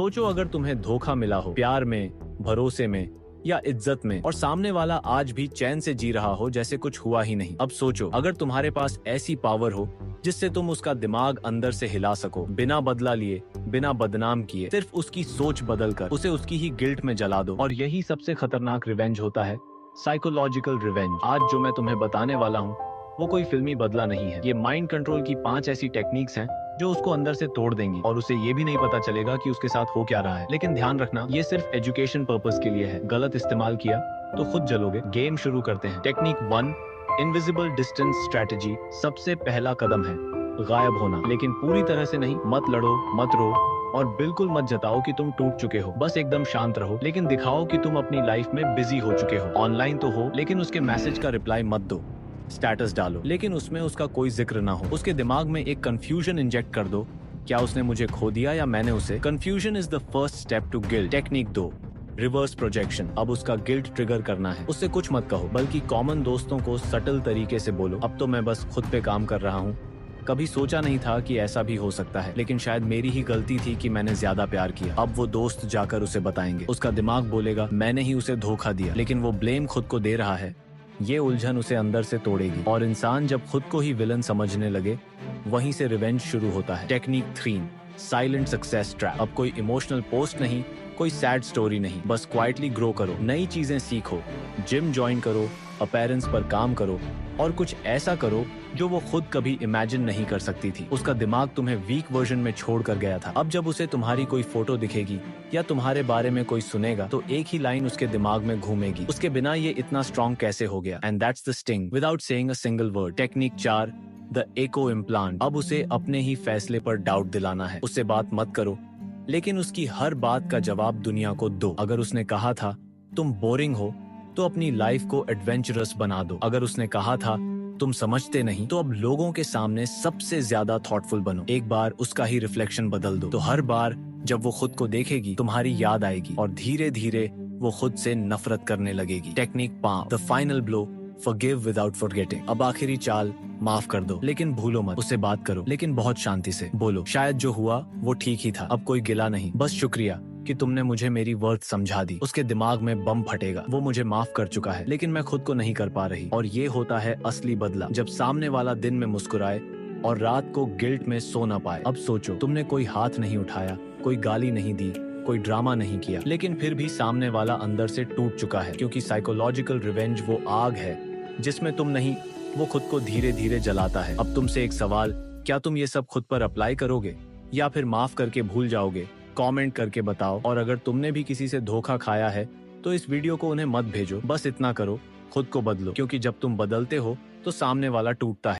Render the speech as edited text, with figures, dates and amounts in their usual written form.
सोचो अगर तुम्हें धोखा मिला हो, प्यार में, भरोसे में या इज्जत में, और सामने वाला आज भी चैन से जी रहा हो जैसे कुछ हुआ ही नहीं। अब सोचो अगर तुम्हारे पास ऐसी पावर हो जिससे तुम उसका दिमाग अंदर से हिला सको, बिना बदला लिए, बिना बदनाम किए, सिर्फ उसकी सोच बदल कर उसे उसकी ही गिल्ट में जला दो। और यही सबसे खतरनाक रिवेंज होता है, साइकोलॉजिकल रिवेंज। आज जो मैं तुम्हें बताने वाला हूँ वो कोई फिल्मी बदला नहीं है। ये माइंड कंट्रोल की 5 ऐसी टेक्निक्स हैं जो उसको अंदर से तोड़ देंगी और उसे ये भी नहीं पता चलेगा कि उसके साथ हो क्या रहा है। लेकिन ध्यान रखना, ये सिर्फ एजुकेशन पर्पस के लिए है। गलत इस्तेमाल किया तो खुद जलोगे। गेम शुरू करते हैं। Technique 1, invisible distance strategy. सबसे पहला कदम है गायब होना, लेकिन पूरी तरह से नहीं। मत लड़ो, मत रो और बिल्कुल मत जताओ कि तुम टूट चुके हो। बस एकदम शांत रहो, लेकिन दिखाओ कि तुम अपनी लाइफ में बिजी हो चुके हो। ऑनलाइन तो हो, लेकिन उसके मैसेज का रिप्लाई मत दो। स्टेटस डालो, लेकिन उसमें उसका कोई जिक्र ना हो। उसके दिमाग में एक कंफ्यूजन इंजेक्ट कर दो, क्या उसने मुझे खो दिया या मैंने उसे। Confusion is the first step to guilt. Technique 2, reverse projection. अब उसका गिल्ट ट्रिगर करना है। उससे कुछ मत कहो, बल्कि कॉमन दोस्तों को सटल तरीके से बोलो, अब तो मैं बस खुद पे काम कर रहा हूँ, कभी सोचा नहीं था कि ऐसा भी हो सकता है, लेकिन शायद मेरी ही गलती थी कि मैंने ज्यादा प्यार किया। अब वो दोस्त जाकर उसे बताएंगे। उसका दिमाग बोलेगा मैंने ही उसे धोखा दिया, लेकिन वो ब्लेम खुद को दे रहा है। ये उलझन उसे अंदर से तोड़ेगी और इंसान जब खुद को ही विलन समझने लगे, वहीं से रिवेंज शुरू होता है। Technique 3, silent success trap. अब कोई इमोशनल पोस्ट नहीं, कोई सैड स्टोरी नहीं, बस क्वाइटली ग्रो करो, नई चीजें सीखो, जिम ज्वाइन करो, अपीयरेंस पर काम करो और कुछ ऐसा करो जो वो खुद कभी इमेजिन नहीं कर सकती थी। उसका दिमाग तुम्हें वीक वर्जन में छोड़ कर गया था। अब जब उसे तुम्हारी कोई फोटो दिखेगी या तुम्हारे बारे में कोई सुनेगा, तो एक ही लाइन उसके दिमाग में घूमेगी, उसके बिना ये इतना स्ट्रॉन्ग कैसे हो गया। And that's the sting without saying a single word. Technique 4, the echo implant. अब उसे अपने ही फैसले पर डाउट दिलाना है। उससे बात मत करो, लेकिन उसकी हर बात का जवाब दुनिया को दो। अगर उसने कहा था तुम बोरिंग हो, तो अपनी लाइफ को एडवेंचरस बना दो। अगर उसने कहा था तुम समझते नहीं, तो अब लोगों के सामने सबसे ज्यादा थॉटफुल बनो। एक बार उसका ही रिफ्लेक्शन बदल दो, तो हर बार जब वो खुद को देखेगी, तुम्हारी याद आएगी और धीरे धीरे वो खुद से नफरत करने लगेगी। Technique 5, the final blow, forgive without forgetting. अब आखिरी चाल, माफ कर दो, लेकिन भूलो मत। उससे बात करो, लेकिन बहुत शांति से बोलो, शायद जो हुआ वो ठीक ही था, अब कोई गिला नहीं, बस शुक्रिया कि तुमने मुझे मेरी वर्थ समझा दी। उसके दिमाग में बम फटेगा, वो मुझे माफ कर चुका है, लेकिन मैं खुद को नहीं कर पा रही। और ये होता है असली बदला, जब सामने वाला दिन में मुस्कुराए और रात को गिल्ट में सो ना पाए। अब सोचो, तुमने कोई हाथ नहीं उठाया, कोई गाली नहीं दी, कोई ड्रामा नहीं किया, लेकिन फिर भी सामने वाला अंदर से टूट चुका है, क्योंकि साइकोलॉजिकल रिवेंज वो आग है जिसमें तुम नहीं, वो खुद को धीरे धीरे जलाता है। अब तुमसे एक सवाल, क्या तुम ये सब खुद पर अप्लाई करोगे या फिर माफ करके भूल जाओगे? कमेंट करके बताओ। और अगर तुमने भी किसी से धोखा खाया है तो इस वीडियो को उन्हें मत भेजो। बस इतना करो, खुद को बदलो, क्योंकि जब तुम बदलते हो तो सामने वाला टूटता है।